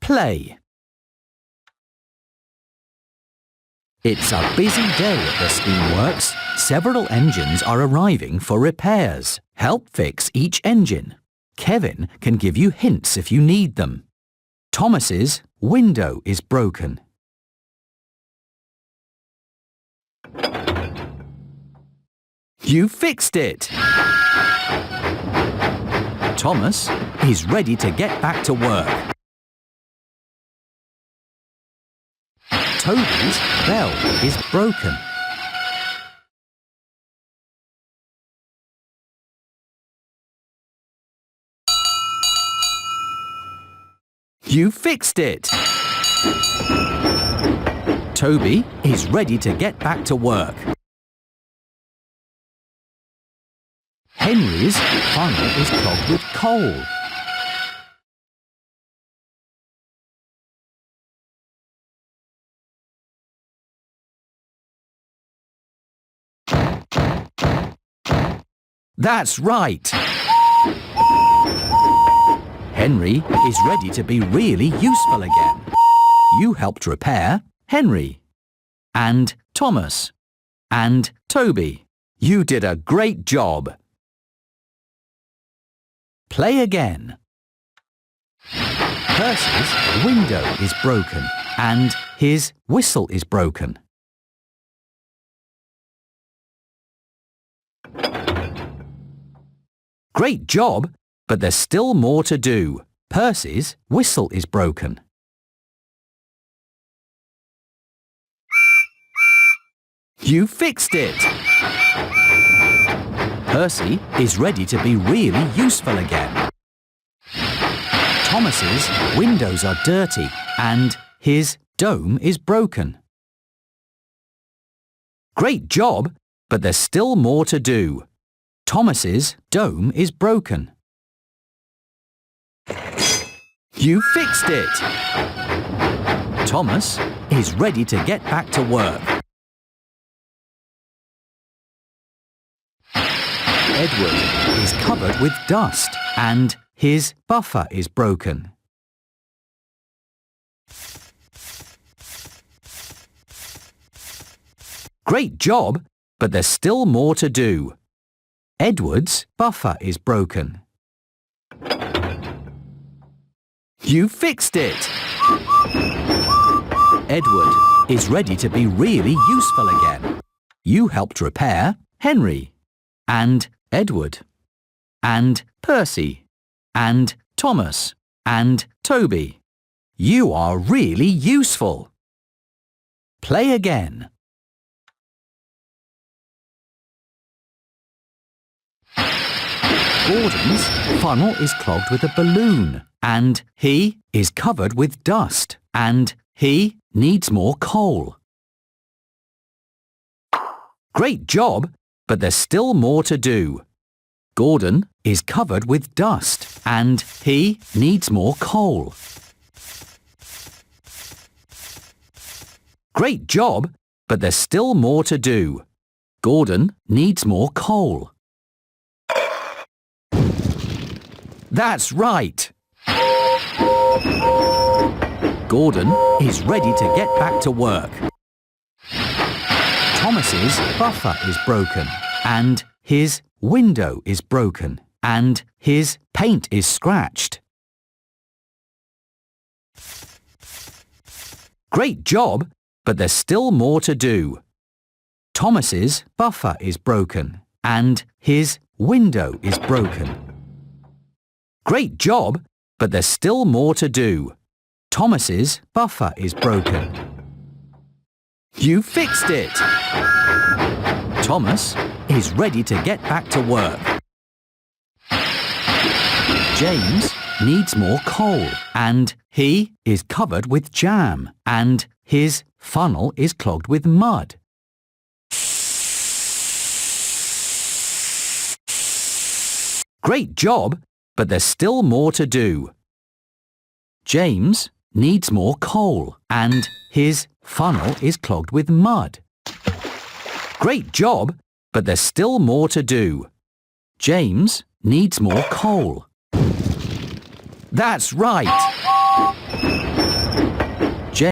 Play. It's a busy day at the steamworks. Several engines are arriving for repairs. Help fix each engine. Kevin can give you hints if you need them. Thomas's window is broken. You fixed it! Thomas is ready to get back to work. Toby's bell is broken. You fixed it! Toby is ready to get back to work. Henry's funnel is clogged with coal. That's right! Henry is ready to be really useful again. You helped repair Henry and Thomas and Toby. You did a great job. Play again. Percy's window is broken and his whistle is broken. Great job, but there's still more to do. Percy's whistle is broken. You fixed it! Percy is ready to be really useful again. Thomas's windows are dirty and his dome is broken. Great job, but there's still more to do. Thomas's dome is broken. You fixed it! Thomas is ready to get back to work. Edward is covered with dust and his buffer is broken. Great job, but there's still more to do. Edward's buffer is broken. You fixed it! Edward is ready to be really useful again. You helped repair Henry and Edward and Percy and Thomas and Toby. You are really useful. Play again. Gordon's funnel is clogged with a balloon and he is covered with dust and he needs more coal. Great job, but there's still more to do. Gordon is covered with dust and he needs more coal. Great job, but there's still more to do. Gordon needs more coal. That's right! Gordon is ready to get back to work. Thomas's buffer is broken and his window is broken and his paint is scratched. Great job, but there's still more to do. Thomas's buffer is broken and his window is broken. Great job, but there's still more to do. Thomas's buffer is broken. You fixed it! Thomas is ready to get back to work. James needs more coal and he is covered with jam and his funnel is clogged with mud. Great job, but there's still more to do. James needs more coal and his funnel is clogged with mud. Great job, but there's still more to do. James needs more coal. That's right!